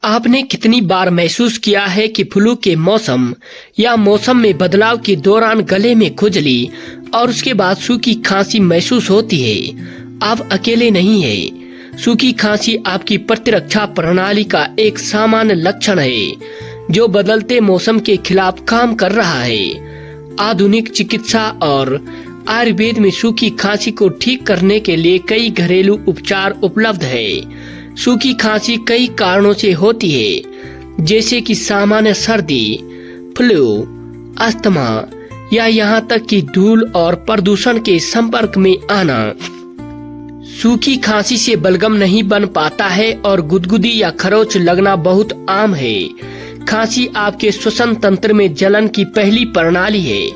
आपने कितनी बार महसूस किया है कि फ्लू के मौसम या मौसम में बदलाव के दौरान गले में खुजली और उसके बाद सूखी खांसी महसूस होती है? आप अकेले नहीं हैं। सूखी खांसी आपकी प्रतिरक्षा प्रणाली का एक सामान्य लक्षण है जो बदलते मौसम के खिलाफ काम कर रहा है। आधुनिक चिकित्सा और आयुर्वेद में सूखी खांसी को ठीक करने के लिए कई घरेलू उपचार उपलब्ध है। सूखी खांसी कई कारणों से होती है, जैसे कि सामान्य सर्दी, फ्लू, अस्थमा या यहाँ तक कि धूल और प्रदूषण के संपर्क में आना। सूखी खांसी से बलगम नहीं बन पाता है और गुदगुदी या खरोच लगना बहुत आम है। खांसी आपके श्वसन तंत्र में जलन की पहली प्रणाली है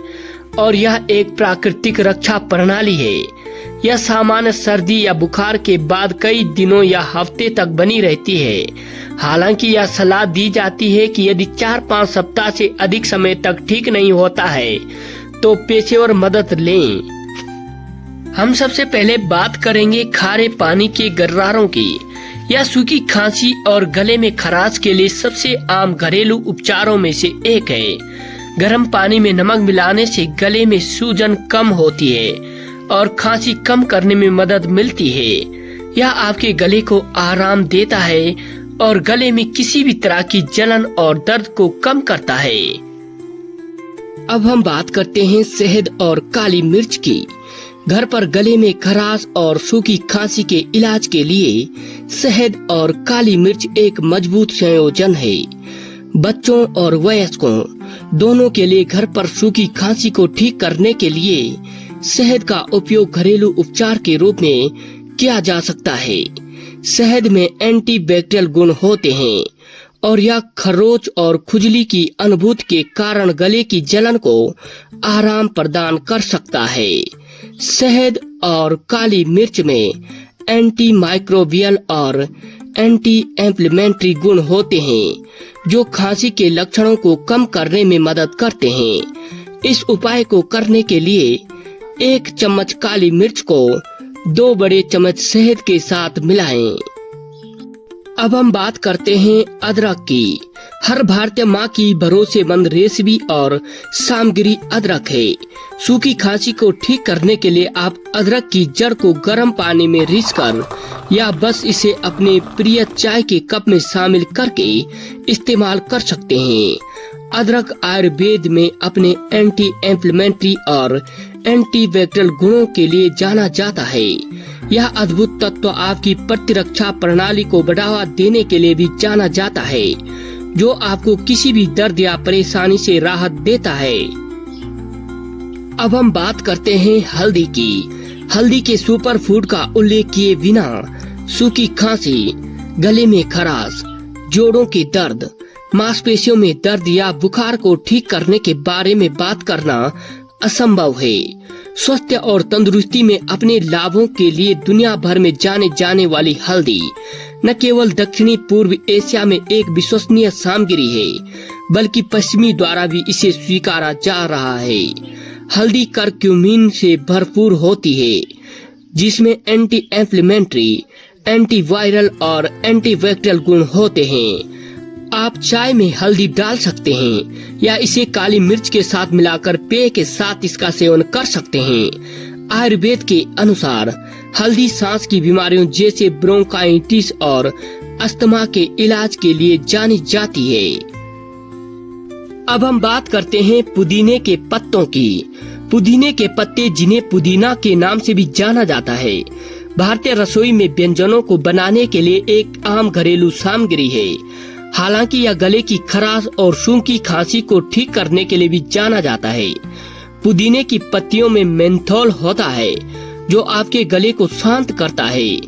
और यह एक प्राकृतिक रक्षा प्रणाली है। यह सामान्य सर्दी या बुखार के बाद कई दिनों या हफ्ते तक बनी रहती है। हालांकि यह सलाह दी जाती है कि यदि 4-5 सप्ताह से अधिक समय तक ठीक नहीं होता है तो पेशेवर मदद लें। हम सबसे पहले बात करेंगे खारे पानी के गर्रारों की। यह सूखी खांसी और गले में खराश के लिए सबसे आम घरेलू उपचारों में से एक है। गर्म पानी में नमक मिलाने से गले में सूजन कम होती है और खांसी कम करने में मदद मिलती है। यह आपके गले को आराम देता है और गले में किसी भी तरह की जलन और दर्द को कम करता है। अब हम बात करते हैं शहद और काली मिर्च की। घर पर गले में खराश और सूखी खांसी के इलाज के लिए शहद और काली मिर्च एक मजबूत संयोजन है। बच्चों और वयस्कों दोनों के लिए घर पर सूखी खांसी को ठीक करने के लिए शहद का उपयोग घरेलू उपचार के रूप में किया जा सकता है। शहद में एंटीबैक्टीरियल गुण होते हैं और यह खरोच और खुजली की अनुभूति के कारण गले की जलन को आराम प्रदान कर सकता है। शहद और काली मिर्च में एंटी माइक्रोबियल और एंटी इन्फ्लेमेटरी गुण होते हैं जो खांसी के लक्षणों को कम करने में मदद करते हैं। इस उपाय को करने के लिए 1 चम्मच काली मिर्च को 2 बड़े चम्मच शहद के साथ मिलाएं। अब हम बात करते हैं अदरक की। हर भारतीय माँ की भरोसेमंद रेसिपी और सामग्री अदरक है। सूखी खांसी को ठीक करने के लिए आप अदरक की जड़ को गर्म पानी में रीझकर या बस इसे अपने प्रिय चाय के कप में शामिल करके इस्तेमाल कर सकते हैं। अदरक आयुर्वेद में अपने एंटी इन्फ्लेमेटरी और एंटीबैक्टीरियल गुणों के लिए जाना जाता है। यह अद्भुत तत्व आपकी प्रतिरक्षा प्रणाली को बढ़ावा देने के लिए भी जाना जाता है, जो आपको किसी भी दर्द या परेशानी से राहत देता है। अब हम बात करते हैं हल्दी की। हल्दी के सुपर फूड का उल्लेख किए बिना सूखी खांसी, गले में खराश, जोड़ों के दर्द, मांसपेशियों में दर्द या बुखार को ठीक करने के बारे में बात करना असंभव है। स्वास्थ्य और तंदुरुस्ती में अपने लाभों के लिए दुनिया भर में जाने जाने वाली हल्दी न केवल दक्षिणी पूर्व एशिया में एक विश्वसनीय सामग्री है, बल्कि पश्चिमी द्वारा भी इसे स्वीकारा जा रहा है। हल्दी करक्यूमिन से भरपूर होती है, जिसमें एंटी इन्फ्लेमेटरी, एंटीवायरल और एंटीबैक्टीरियल गुण होते हैं। आप चाय में हल्दी डाल सकते हैं या इसे काली मिर्च के साथ मिलाकर पेय के साथ इसका सेवन कर सकते हैं। आयुर्वेद के अनुसार हल्दी सांस की बीमारियों जैसे ब्रोंकाइटिस और अस्थमा के इलाज के लिए जानी जाती है। अब हम बात करते हैं पुदीने के पत्तों की। पुदीने के पत्ते, जिन्हें पुदीना के नाम से भी जाना जाता है, भारतीय रसोई में व्यंजनों को बनाने के लिए एक आम घरेलू सामग्री है। हालांकि यह गले की खराश और सूखी खांसी को ठीक करने के लिए भी जाना जाता है। पुदीने की पत्तियों में मेंथोल होता है जो आपके गले को शांत करता है,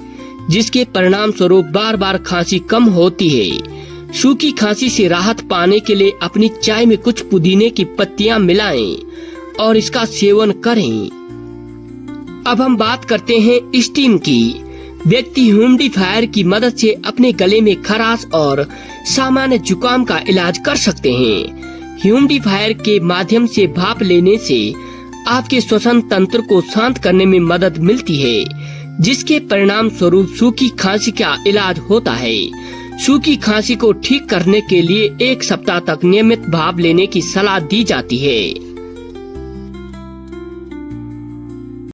जिसके परिणाम स्वरूप बार बार खांसी कम होती है। सूखी खांसी से राहत पाने के लिए अपनी चाय में कुछ पुदीने की पत्तियां मिलाएं और इसका सेवन करें। अब हम बात करते हैं स्टीम की। व्यक्ति ह्यूमिडिफायर की मदद से अपने गले में खराश और सामान्य जुकाम का इलाज कर सकते हैं। ह्यूमिडिफायर के माध्यम से भाप लेने से आपके श्वसन तंत्र को शांत करने में मदद मिलती है, जिसके परिणाम स्वरूप सूखी खांसी का इलाज होता है। सूखी खांसी को ठीक करने के लिए 1 सप्ताह तक नियमित भाप लेने की सलाह दी जाती है।